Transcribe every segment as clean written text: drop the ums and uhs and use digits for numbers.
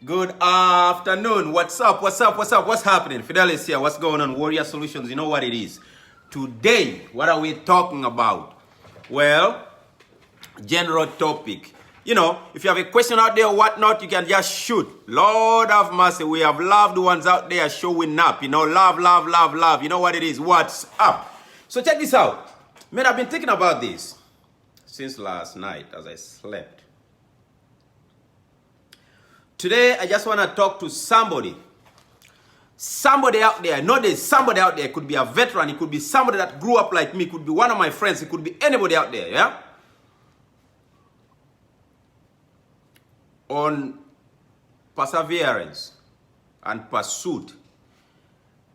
Good afternoon. What's up? What's up? What's up? What's happening? Fidelis here. What's going on? Warrior Solutions. You know what it is. Today, what are we talking about? Well, general topic. You know, if you have a question out there or whatnot, you can just shoot. Lord have mercy. We have loved ones out there showing up. You know, love, love, love, love. You know what it is. What's up? So check this out. Man, I've been thinking about this since last night as I slept. Today, I just want to talk to somebody. Somebody out there. I know there's somebody out there. It could be a veteran. It could be somebody that grew up like me. It could be one of my friends. It could be anybody out there, yeah? On perseverance and pursuit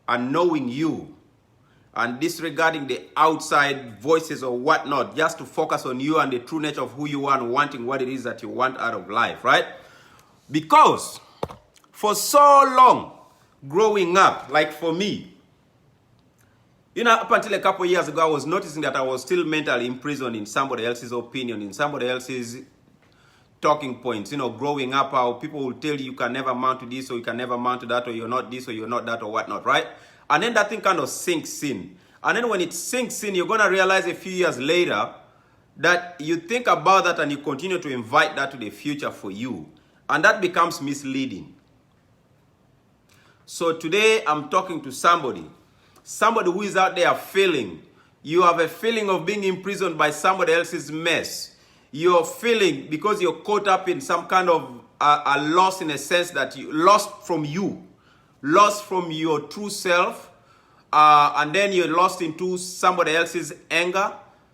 and knowing you and disregarding the outside voices or whatnot, just to focus on you and the true nature of who you are and wanting what it is that you want out of life, right? Because for so long, growing up, like for me, you know, up until a couple of years ago, I was noticing that I was still mentally imprisoned in somebody else's opinion, in somebody else's talking points. You know, growing up, how people will tell you can never mount to this, or you can never mount to that, or you're not this, or you're not that, or whatnot, right? And then that thing kind of sinks in. And then when it sinks in, you're going to realize a few years later that you think about that and you continue to invite that to the future for you. And that becomes misleading. So today I'm talking to somebody who is out there feeling. You have a feeling of being imprisoned by somebody else's mess. You're feeling because you're caught up in some kind of a loss, in a sense that you lost from your true self, and then you're lost into somebody else's anger,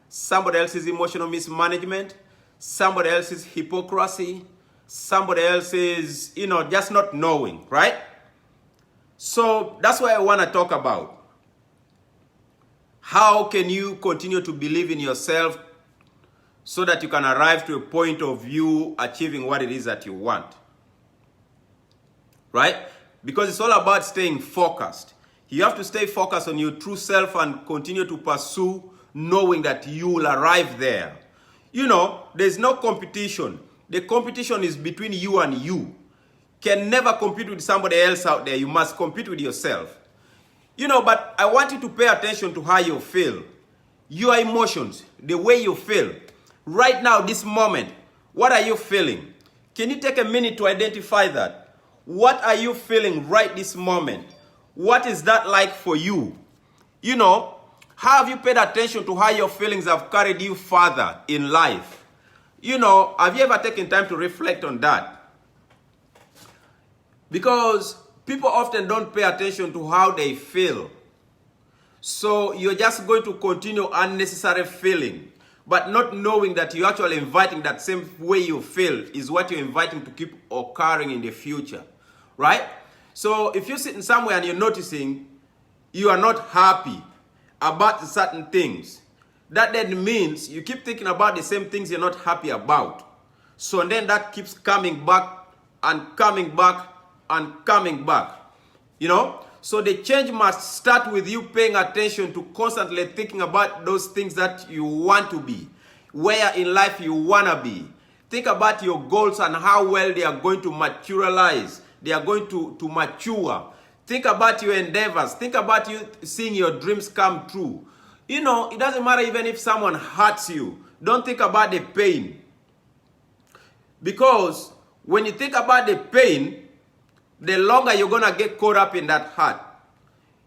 somebody else's emotional mismanagement, somebody else's hypocrisy, somebody else's, you know, just not knowing, right? So that's what I want to talk about. How can you continue to believe in yourself so that you can arrive to a point of you achieving what it is that you want? Right? Because it's all about staying focused. You have to stay focused on your true self and continue to pursue knowing that you will arrive there. You know, there's no competition. The competition is between you and you. Can never compete with somebody else out there. You must compete with yourself. You know, but I want you to pay attention to how you feel. Your emotions, the way you feel. Right now, this moment, what are you feeling? Can you take a minute to identify that? What are you feeling right this moment? What is that like for you? You know, how have you paid attention to how your feelings have carried you further in life? You know, have you ever taken time to reflect on that? Because people often don't pay attention to how they feel. So you're just going to continue unnecessary feeling, but not knowing that you're actually inviting that same way you feel is what you're inviting to keep occurring in the future, right? So if you're sitting somewhere and you're noticing you are not happy about certain things, that then means you keep thinking about the same things you're not happy about. So then that keeps coming back and coming back and coming back. You know? So the change must start with you paying attention to constantly thinking about those things that you want to be, where in life you want to be. Think about your goals and how well they are going to materialize. They are going to mature. Think about your endeavors. Think about you seeing your dreams come true. You know, it doesn't matter even if someone hurts you. Don't think about the pain. Because when you think about the pain, the longer you're going to get caught up in that hurt.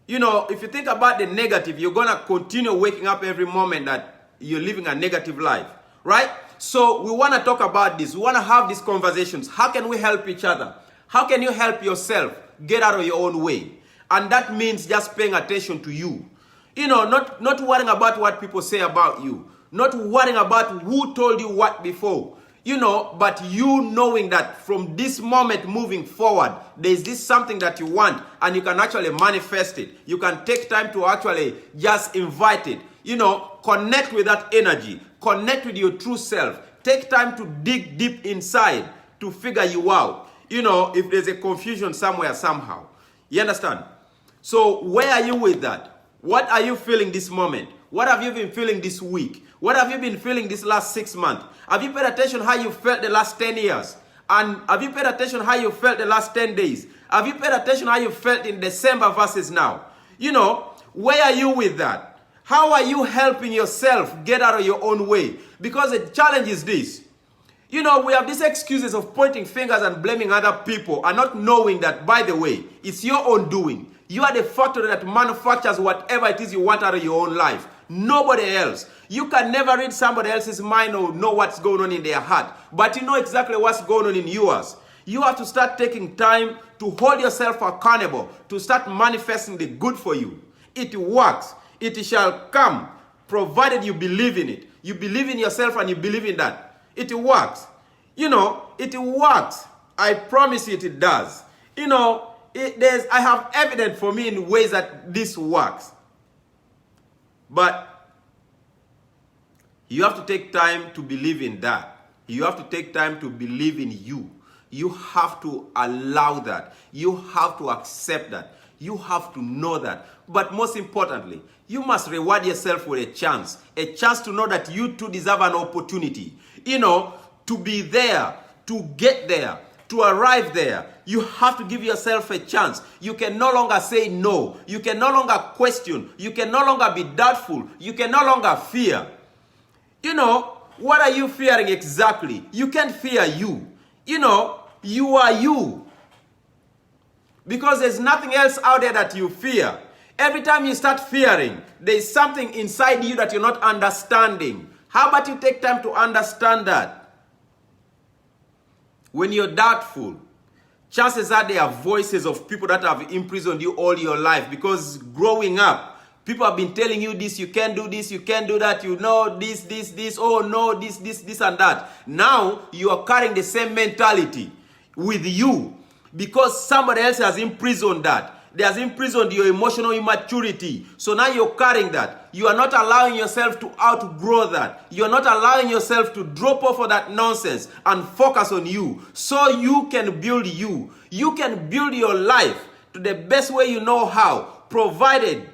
You know, if you think about the negative, you're going to continue waking up every moment that you're living a negative life. Right? So we want to talk about this. We want to have these conversations. How can we help each other? How can you help yourself get out of your own way? And that means just paying attention to you. You know, not worrying about what people say about you. Not worrying about who told you what before. You know, but you knowing that from this moment moving forward, there's this something that you want and you can actually manifest it. You can take time to actually just invite it. You know, connect with that energy. Connect with your true self. Take time to dig deep inside to figure you out. You know, if there's a confusion somewhere, somehow. You understand? So where are you with that? What are you feeling this moment? What have you been feeling this week? What have you been feeling this last 6 months? Have you paid attention how you felt the last 10 years? And have you paid attention how you felt the last 10 days? Have you paid attention how you felt in December versus now? You know, where are you with that? How are you helping yourself get out of your own way? Because the challenge is this. You know, we have these excuses of pointing fingers and blaming other people and not knowing that, by the way, it's your own doing. You are the factory that manufactures whatever it is you want out of your own life. Nobody else. You can never read somebody else's mind or know what's going on in their heart. But you know exactly what's going on in yours. You have to start taking time to hold yourself accountable, to start manifesting the good for you. It works. It shall come, provided you believe in it. You believe in yourself and you believe in that. It works. You know, it works. I promise you it does. You know, I have evidence for me in ways that this works. But you have to take time to believe in that. You have to take time to believe in you. You have to allow that. You have to accept that. You have to know that. But most importantly, you must reward yourself with a chance to know that you too deserve an opportunity. You know, to be there, to get there, to arrive there. You have to give yourself a chance. You can no longer say no. You can no longer question. You can no longer be doubtful. You can no longer fear. You know, what are you fearing exactly? You can't fear you. You know, you are you. Because there's nothing else out there that you fear. Every time you start fearing, there's something inside you that you're not understanding. How about you take time to understand that? When you're doubtful, chances are there are voices of people that have imprisoned you all your life. Because growing up, people have been telling you this, you can't do this, you can't do that, you know, this, oh no, this and that. Now, you are carrying the same mentality with you. Because somebody else has imprisoned that. They has imprisoned your emotional immaturity. So now you're carrying that. You are not allowing yourself to outgrow that. You are not allowing yourself to drop off of that nonsense and focus on you. So you can build you. You can build your life to the best way you know how. Provided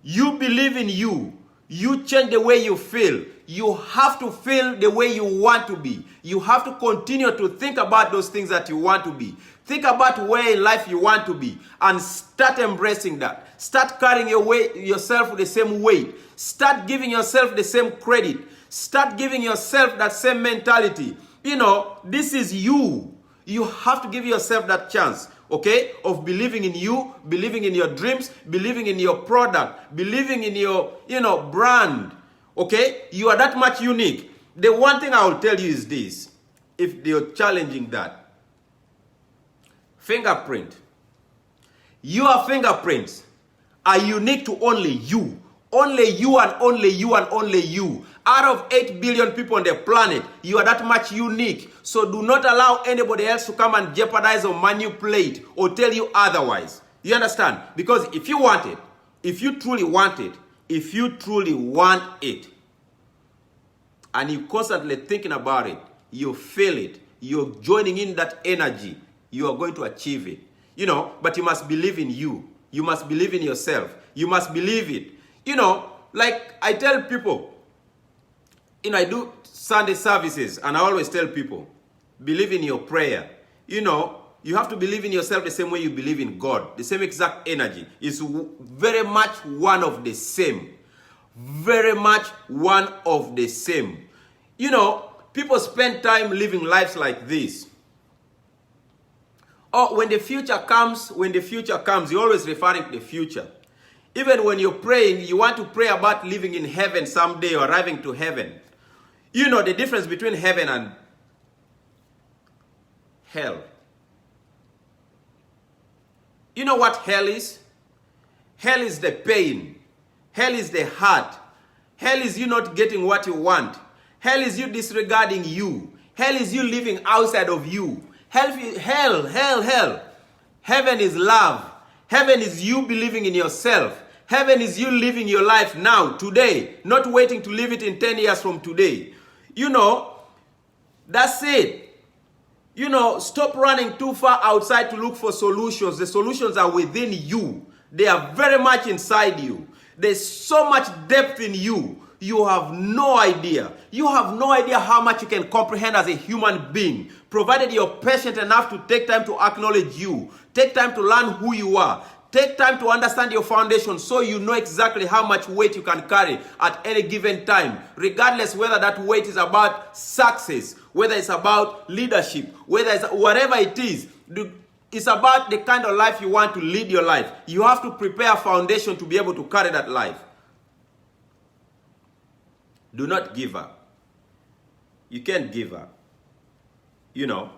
you believe in you. You change the way you feel. You have to feel the way you want to be. You have to continue to think about those things that you want to be. Think about where in life you want to be and start embracing that. Start carrying yourself with the same weight. Start giving yourself the same credit. Start giving yourself that same mentality. You know, this is you. You have to give yourself that chance, okay, of believing in you, believing in your dreams, believing in your product, believing in your, brand, okay? You are that much unique. The one thing I will tell you is this, if you're challenging that. Fingerprint. Your fingerprints are unique to only you. Only you and only you and only you. Out of 8 billion people on the planet, you are that much unique. So do not allow anybody else to come and jeopardize or manipulate or tell you otherwise. You understand? Because if you want it, if you truly want it, and you're constantly thinking about it, you feel it, you're joining in that energy, you are going to achieve it. But you must believe in you. You must believe in yourself. You must believe it. Like I tell people, I do Sunday services and I always tell people, believe in your prayer. You have to believe in yourself the same way you believe in God. The same exact energy. It's very much one of the same. Very much one of the same. People spend time living lives like this. Oh, when the future comes, you're always referring to the future. Even when you're praying, you want to pray about living in heaven someday or arriving to heaven. You know the difference between heaven and hell. You know what hell is? Hell is the pain. Hell is the hurt. Hell is you not getting what you want. Hell is you disregarding you. Hell is you living outside of you. Hell. Heaven is love. Heaven is you believing in yourself. Heaven is you living your life now, today, not waiting to live it in 10 years from today. That's it. Stop running too far outside to look for solutions. The solutions are within you. They are very much inside you. There's so much depth in you. You have no idea. You have no idea how much you can comprehend as a human being, provided you're patient enough to take time to acknowledge you, take time to learn who you are, take time to understand your foundation so you know exactly how much weight you can carry at any given time, regardless whether that weight is about success, whether it's about leadership, whether it's whatever it is. It's about the kind of life you want to lead your life. You have to prepare a foundation to be able to carry that life. Do not give up. You can't give up. You know.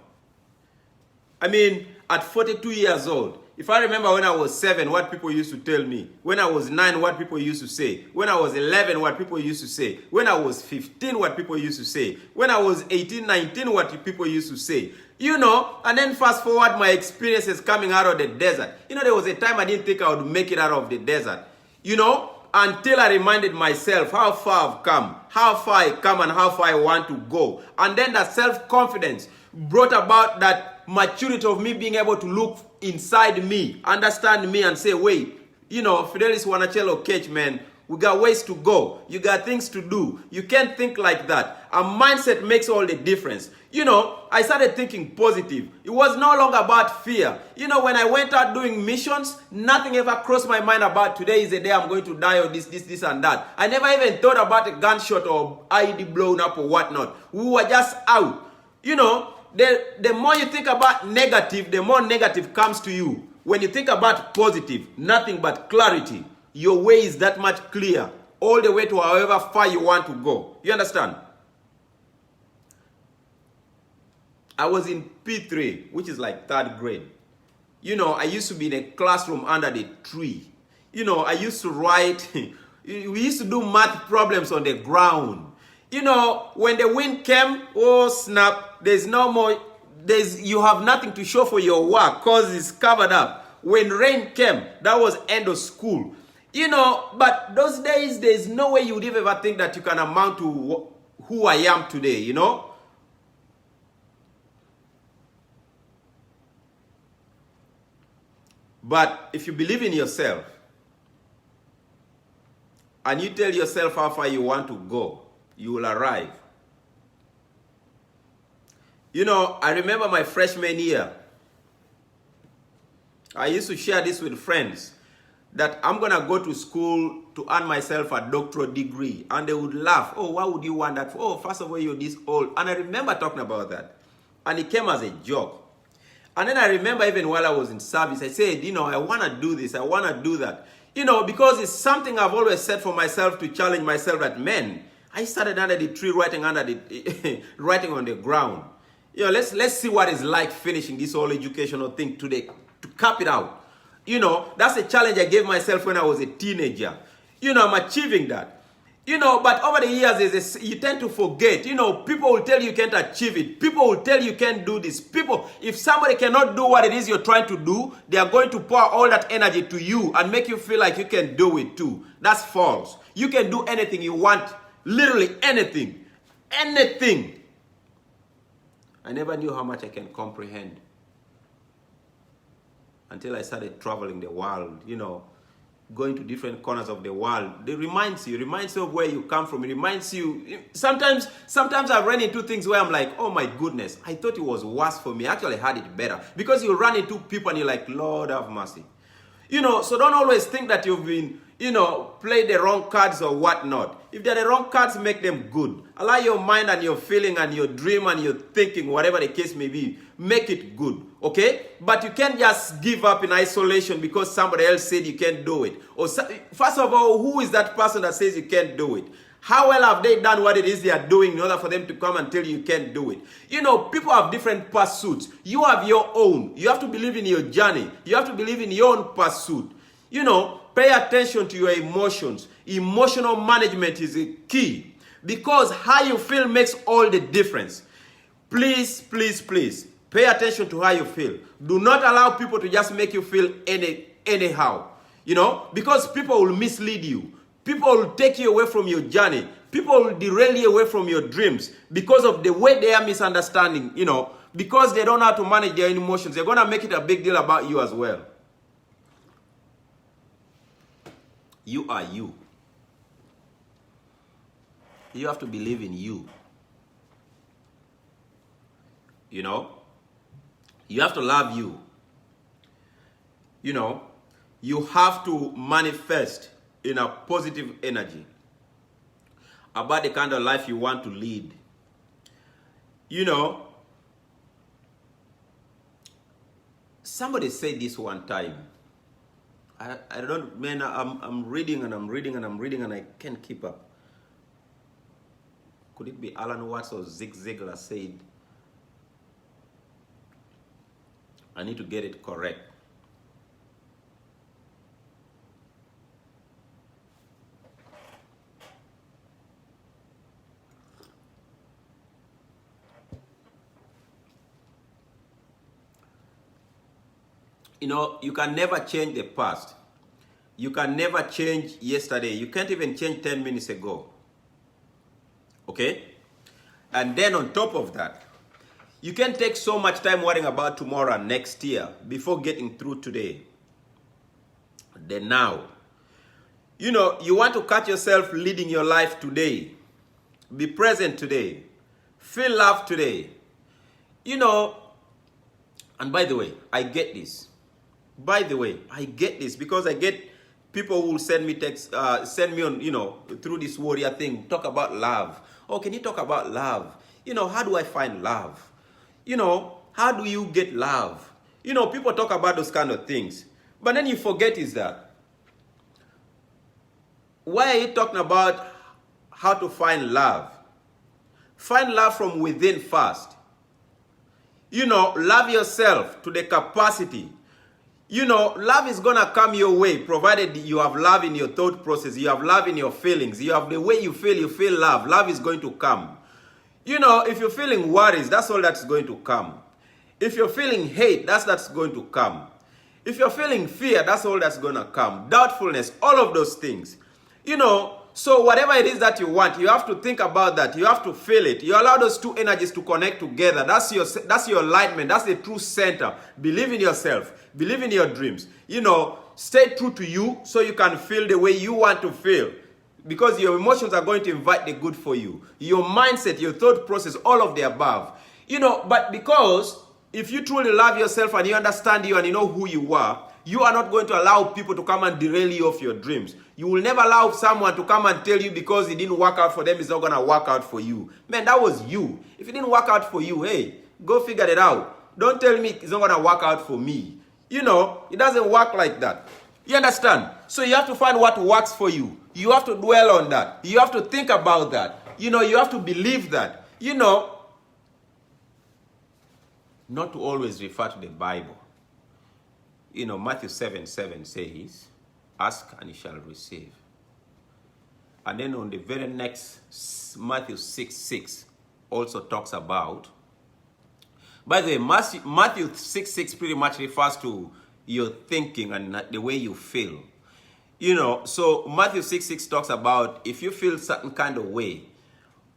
I mean, at 42 years old, if I remember when I was 7, what people used to tell me. When I was 9, what people used to say. When I was 11, what people used to say. When I was 15, what people used to say. When I was 18, 19, what people used to say. You know, and then fast forward my experiences coming out of the desert. You know, there was a time I didn't think I would make it out of the desert. You know, until I reminded myself how far I've come, how far I come and how far I want to go. And then that self-confidence brought about that maturity of me being able to look inside me, understand me and say, wait, you know, Fidelis Wanachelo Cage, man, we got ways to go. You got things to do. You can't think like that. A mindset makes all the difference. You know, I started thinking positive. It was no longer about fear. You know, when I went out doing missions, nothing ever crossed my mind about today is the day I'm going to die or this and that. I never even thought about a gunshot or IED blown up or whatnot. We were just out. You know, the more you think about negative, the more negative comes to you. When you think about positive, nothing but clarity. Your way is that much clear, all the way to however far you want to go. You understand? I was in P3, which is like 3rd grade. You know, I used to be in a classroom under the tree. You know, I used to write, we used to do math problems on the ground. You know, when the wind came, oh snap, there's no more, you have nothing to show for your work because it's covered up. When rain came, that was end of school. You know, but those days, there's no way you would ever think that you can amount to who I am today, you know? But if you believe in yourself, and you tell yourself how far you want to go, you will arrive. You know, I remember my freshman year. I used to share this with friends, that I'm going to go to school to earn myself a doctorate degree. And they would laugh. Oh, why would you want that for? Oh, first of all, you're this old. And I remember talking about that. And it came as a joke. And then I remember even while I was in service, I said, you know, I want to do this. I want to do that. You know, because it's something I've always said for myself to challenge myself that, man, I started under the tree writing on the ground. You know, let's see what it's like finishing this whole educational thing today, to cap it out. You know, that's a challenge I gave myself when I was a teenager. You know, I'm achieving that. You know, but over the years, you tend to forget. You know, people will tell you can't achieve it. People will tell you can't do this. If somebody cannot do what it is you're trying to do, they are going to pour all that energy to you and make you feel like you can do it too. That's false. You can do anything you want. Literally anything. Anything. I never knew how much I can comprehend until I started traveling the world, you know, going to different corners of the world. It reminds you of where you come from. It reminds you, sometimes I've run into things where I'm like, oh my goodness, I thought it was worse for me. I actually had it better. Because you run into people and you're like, Lord have mercy. You know, so don't always think that you've been, you know, played the wrong cards or whatnot. If they're the wrong cards, make them good. Allow your mind and your feeling and your dream and your thinking, whatever the case may be, make it good, okay? But you can't just give up in isolation because somebody else said you can't do it. First of all, who is that person that says you can't do it? How well have they done what it is they are doing in order for them to come and tell you can't do it? You know, people have different pursuits. You have your own. You have to believe in your journey. You have to believe in your own pursuit. You know, pay attention to your emotions. Emotional management is a key because how you feel makes all the difference. Please, please, please, pay attention to how you feel. Do not allow people to just make you feel anyhow. You know, because people will mislead you. People will take you away from your journey. People will derail you away from your dreams because of the way they are misunderstanding, you know, because they don't know how to manage their emotions. They're going to make it a big deal about you as well. You are you. You have to believe in you. You know, you have to love you. You know, you have to manifest in a positive energy about the kind of life you want to lead. You know, somebody said this one time. I don't, man, I'm reading and I'm reading and I'm reading and I can't keep up. Could it be Alan Watts or Zig Ziglar said, I need to get it correct. You know, you can never change the past. You can never change yesterday. You can't even change 10 minutes ago. Okay? And then on top of that, you can't take so much time worrying about tomorrow and next year before getting through today. The now. You know, you want to catch yourself leading your life today. Be present today. Feel love today. You know, and by the way, I get this. By the way, I get this because I get people who will send me text, send me on, you know, through this warrior thing, talk about love. Oh, can you talk about love? You know, how do I find love? You know, how do you get love? You know, people talk about those kind of things. But then you forget is that, why are you talking about how to find love? Find love from within first. You know, love yourself to the capacity. You know, love is going to come your way, provided you have love in your thought process, you have love in your feelings, you have the way you feel love. Love is going to come. You know, if you're feeling worries, that's all that's going to come. If you're feeling hate, that's going to come. If you're feeling fear, that's all that's going to come. Doubtfulness, all of those things. You know, so whatever it is that you want, you have to think about that. You have to feel it. You allow those two energies to connect together. That's your alignment. That's the true center. Believe in yourself. Believe in your dreams. You know, stay true to you so you can feel the way you want to feel. Because your emotions are going to invite the good for you. Your mindset, your thought process, all of the above. You know, but because if you truly love yourself and you understand you and you know who you are not going to allow people to come and derail you of your dreams. You will never allow someone to come and tell you because it didn't work out for them, it's not going to work out for you. Man, that was you. If it didn't work out for you, hey, go figure it out. Don't tell me it's not going to work out for me. You know, it doesn't work like that. You understand? So you have to find what works for you. You have to dwell on that. You have to think about that. You know, you have to believe that. You know, not to always refer to the Bible. You know, Matthew 7:7 says, ask and you shall receive. And then on the very next, Matthew 6:6 also talks about, by the way, Matthew 6:6 pretty much refers to your thinking and the way you feel. You know, so Matthew 6:6 talks about if you feel certain kind of way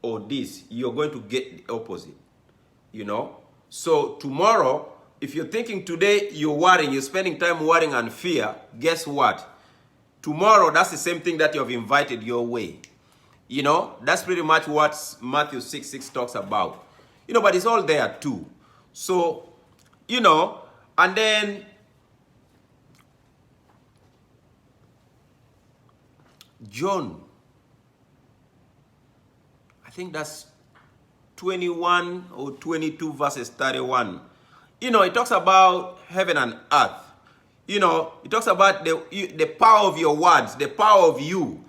or this, you're going to get the opposite. You know, so tomorrow, if you're thinking today, you're worrying, you're spending time worrying and fear, guess what? Tomorrow, that's the same thing that you have invited your way. You know, that's pretty much what Matthew 6:6 talks about. You know, but it's all there too. So, you know, and then John, I think that's 21 or 22 verses 31. You know, it talks about heaven and earth. You know, it talks about the power of your words, the power of you.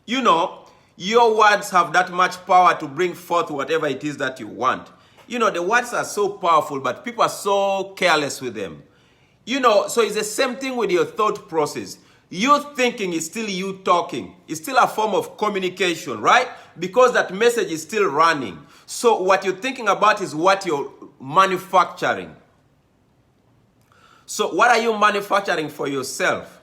You know, your words have that much power to bring forth whatever it is that you want. You know, the words are so powerful, but people are so careless with them. You know, so it's the same thing with your thought process. You thinking is still you talking. It's still a form of communication, right? Because that message is still running. So what you're thinking about is what you're manufacturing. So what are you manufacturing for yourself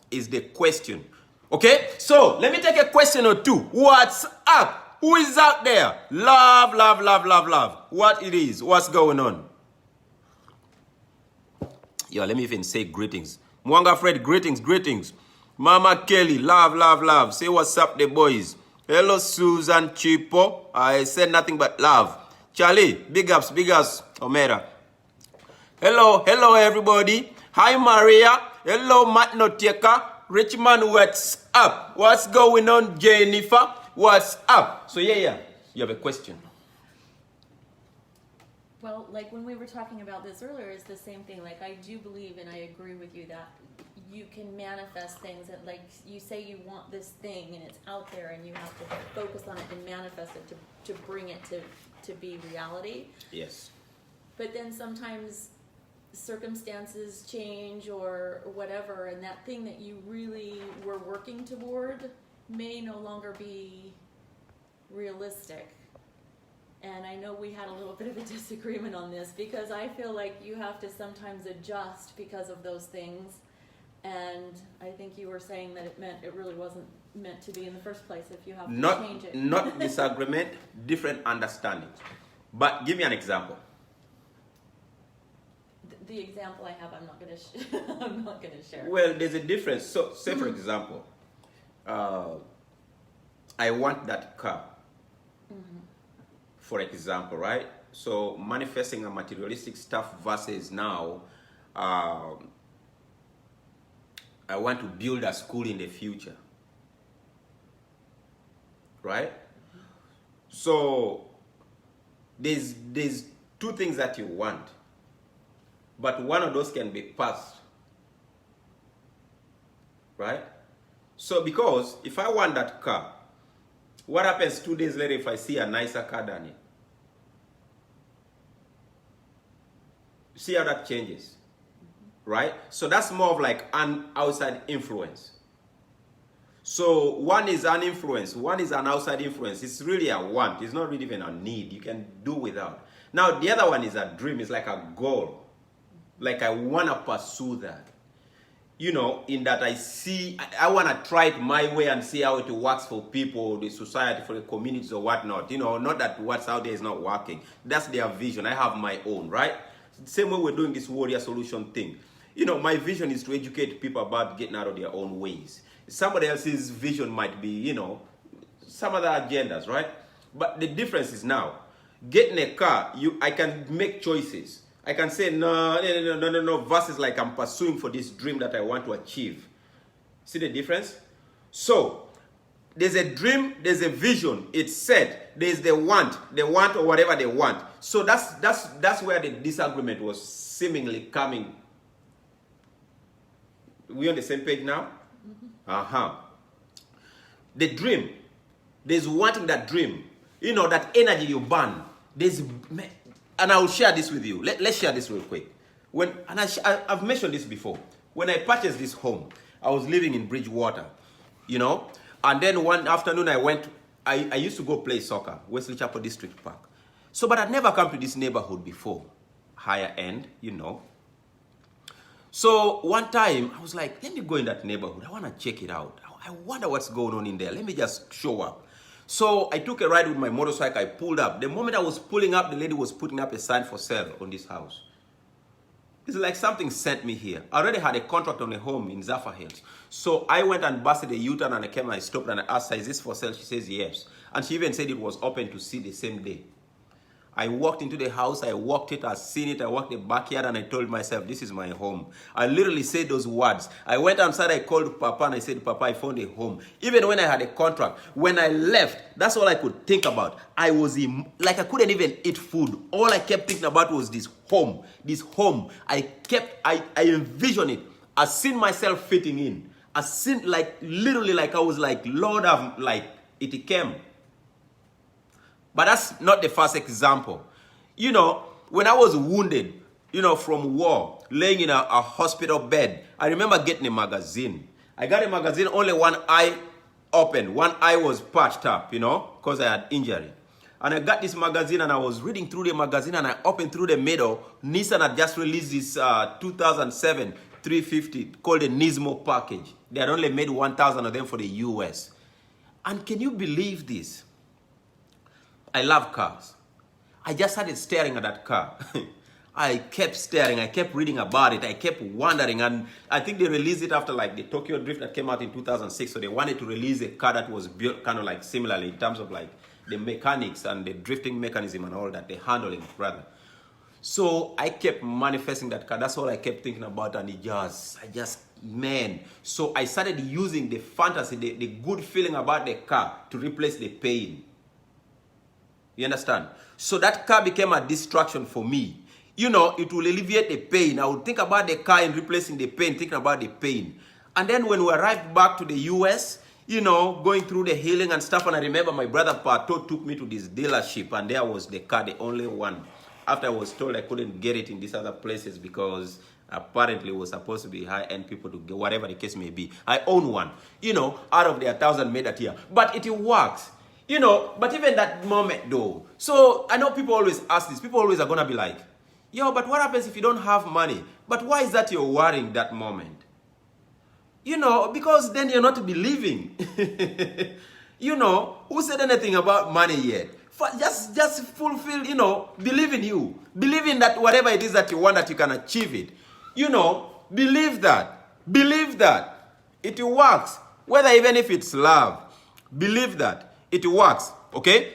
is the question. Okay? So let me take a question or two. What's up? Who is out there? Love, love, love, love, love. What it is? What's going on? Yo, let me even say greetings. Mwanga Fred, greetings, greetings. Mama Kelly, love, love, love. Say what's up, the boys. Hello, Susan Chipo. I said nothing but love. Charlie, big ups, Omera. Hello, hello, everybody. Hi, Maria. Hello, Matt Notieka. Richmond, what's up? What's going on, Jennifer? What's up? So, yeah, you have a question. Well, like when we were talking about this earlier, it's the same thing. Like, I do believe and I agree with you that you can manifest things that, like, you say you want this thing and it's out there and you have to focus on it and manifest it to bring it to be reality. Yes. But then sometimes circumstances change or whatever, and that thing that you really were working toward may no longer be realistic. And I know we had a little bit of a disagreement on this because I feel like you have to sometimes adjust because of those things. And I think you were saying that it really wasn't meant to be in the first place if you have to change it. Not disagreement, different understandings. But give me an example. The example I have, I'm not going to I'm not going to share. Well, there's a difference. So, say for example, I want that car. For example, right? So manifesting a materialistic stuff versus now, I want to build a school in the future, right? So there's two things that you want, but one of those can be passed, right? So because if I want that car, what happens 2 days later if I see a nicer car than it? See how that changes, right? So that's more of like an outside influence. So one is an influence, one is an outside influence. It's really a want. It's not really even a need. You can do without. Now the other one is a dream. It's like a goal. Like I want to pursue that. You know, in that I want to try it my way and see how it works for people, the society, for the communities or whatnot. You know, not that what's out there is not working. That's their vision. I have my own, right? Same way we're doing this warrior solution thing. You know, my vision is to educate people about getting out of their own ways. Somebody else's vision might be, you know, some other agendas, right? But the difference is now, getting a car, I can make choices. I can say, no, versus like I'm pursuing for this dream that I want to achieve. See the difference? So, there's a dream, there's a vision, it's set. There's the want or whatever they want. So that's where the disagreement was seemingly coming. We on the same page now? The dream, there's wanting that dream. You know, that energy you burn. And I will share this with you. Let's share this real quick. I've mentioned this before. When I purchased this home, I was living in Bridgewater, you know. And then one afternoon I used to go play soccer, Wesley Chapel District Park. So, but I'd never come to this neighborhood before. Higher end, you know. So one time I was like, let me go in that neighborhood. I want to check it out. I wonder what's going on in there. Let me just show up. So I took a ride with my motorcycle. I pulled up. The moment I was pulling up, the lady was putting up a sign for sale on this house. It's like something sent me here. I already had a contract on a home in Zaffa Hills. So I went and busted a U-turn and I came and I stopped and I asked her, is this for sale? She says yes. And she even said it was open to see the same day. I walked into the house, I walked it, I seen it, I walked the backyard and I told myself, this is my home. I literally said those words. I went outside, I called Papa and I said, Papa, I found a home. Even when I had a contract, when I left, that's all I could think about. I was like I couldn't even eat food. All I kept thinking about was this home. This home. I envisioned it. I seen myself fitting in. I seen literally I was like, Lord, it came. But that's not the first example. You know, when I was wounded, you know, from war, laying in a hospital bed, I remember getting a magazine. I got a magazine, only one eye open. One eye was patched up, you know, because I had injury. And I got this magazine and I was reading through the magazine and I opened through the middle. Nissan had just released this 2007 350 called the Nismo package. They had only made 1,000 of them for the US. And can you believe this? I love cars. I just started staring at that car. I kept staring, I kept reading about it, I kept wondering, and I think they released it after like the Tokyo Drift that came out in 2006, so they wanted to release a car that was built kind of like similarly in terms of like the mechanics and the drifting mechanism and all that, the handling, rather. So I kept manifesting that car. That's all I kept thinking about, and man. So I started using the fantasy, the good feeling about the car to replace the pain. You understand? So that car became a distraction for me. You know, it will alleviate the pain. I would think about the car and replacing the pain, thinking about the pain. And then when we arrived back to the US, you know, going through the healing and stuff, and I remember my brother Pato took me to this dealership, and there was the car, the only one. After I was told I couldn't get it in these other places because apparently it was supposed to be high-end people to get, whatever the case may be. I own one, you know, out of the 1,000 made that year. But it works, you know, but even that moment though. So I know people always ask this. People always are going to be like, yo, but what happens if you don't have money? But why is that you're worrying that moment? You know, because then you're not believing. You know, who said anything about money yet? Just fulfill, you know, believe in you. Believe in that whatever it is that you want, that you can achieve it. You know, believe that. Believe that. It works. Whether even if it's love. Believe that. It works. Okay?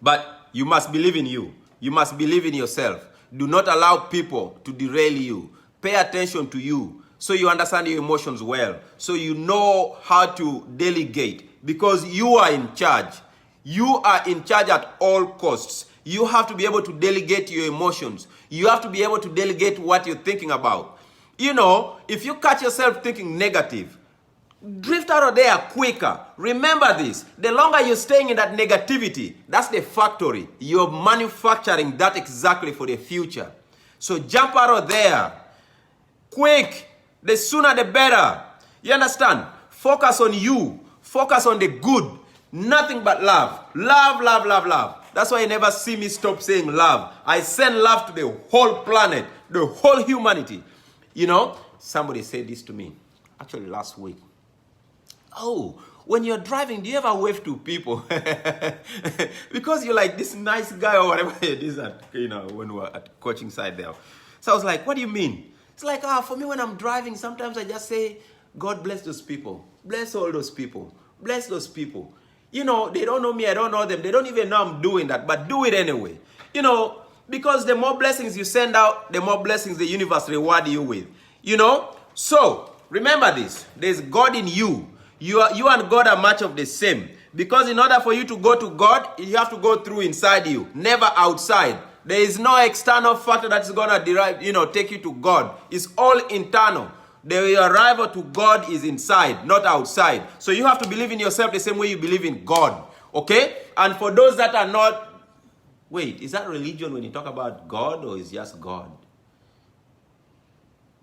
But you must believe in you. You must believe in yourself. Do not allow people to derail you. Pay attention to you so you understand your emotions well. So you know how to delegate because you are in charge. You are in charge at all costs. You have to be able to delegate your emotions. You have to be able to delegate what you're thinking about. You know, if you catch yourself thinking negative, drift out of there quicker. Remember this. The longer you're staying in that negativity, that's the factory. You're manufacturing that exactly for the future. So jump out of there. Quick. The sooner the better. You understand? Focus on you. Focus on the good. Nothing but love. Love, love, love, love. That's why you never see me stop saying love. I send love to the whole planet, the whole humanity. You know, somebody said this to me, actually last week. Oh, when you're driving, do you ever wave to people? Because you're like this nice guy or whatever it is at, you know, when we're at coaching side there. So I was like, what do you mean? It's like, for me when I'm driving, sometimes I just say, God bless those people. Bless all those people. Bless those people. You know, they don't know me, I don't know them. They don't even know I'm doing that, but do it anyway. You know, because the more blessings you send out, the more blessings the universe reward you with. You know? So, remember this. There's God in you. You and God are much of the same. Because in order for you to go to God, you have to go through inside you, never outside. There is no external factor that's going to derive, you know, take you to God. It's all internal. The arrival to God is inside, not outside. So you have to believe in yourself the same way you believe in God. Okay? And for those that are not... Wait, is that religion when you talk about God or is just God?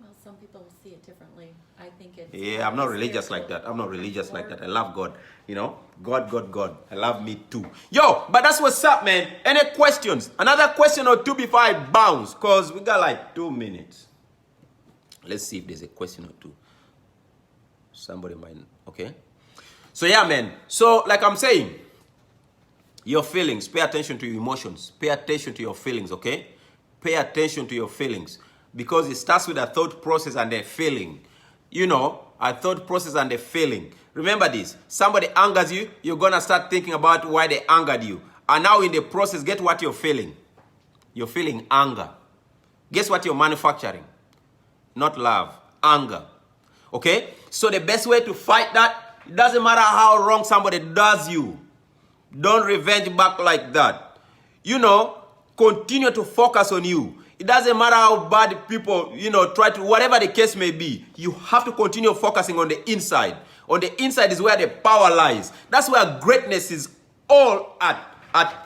Well, some people see it differently. I think it's... Yeah, I'm not religious like that. I'm not religious like that. I love God. You know? God, God, God. I love me too. Yo, but that's what's up, man. Any questions? Another question or two before I bounce. Because we got like 2 minutes. Let's see if there's a question or two. Somebody might, okay? So yeah, man. So like I'm saying, your feelings, pay attention to your emotions. Pay attention to your feelings, okay? Pay attention to your feelings. Because it starts with a thought process and a feeling. You know, a thought process and a feeling. Remember this. Somebody angers you, you're going to start thinking about why they angered you. And now in the process, get what you're feeling. You're feeling anger. Guess what you're manufacturing? Not love, anger. Okay? So the best way to fight that, it doesn't matter how wrong somebody does you. Don't revenge back like that. You know, continue to focus on you. It doesn't matter how bad people, you know, try to, whatever the case may be, you have to continue focusing on the inside. On the inside is where the power lies. That's where greatness is all at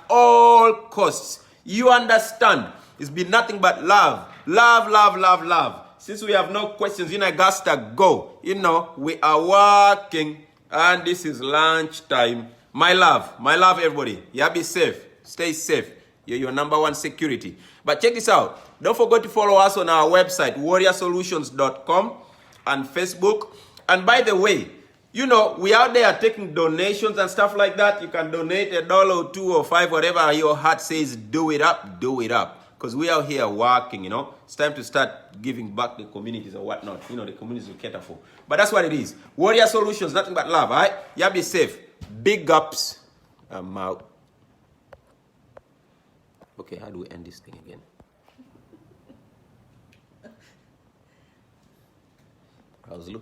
all costs. You understand? It's been nothing but love. Love, love, love, love. Since we have no questions, you know, I got to go. You know, we are working and this is lunch time. My love, everybody. Yeah, be safe. Stay safe. You're your number one security. But check this out. Don't forget to follow us on our website, warriorsolutions.com and Facebook. And by the way, you know, we out there taking donations and stuff like that. You can donate $1 or $2 or $5, whatever your heart says. Do it up. Do it up. Because we are here working, It's time to start giving back the communities or whatnot. The communities we cater for. But that's what it is. Warrior Solutions, nothing but love, all right? You be safe. Big ups. I'm out. Okay, how do we end this thing again? I was looking.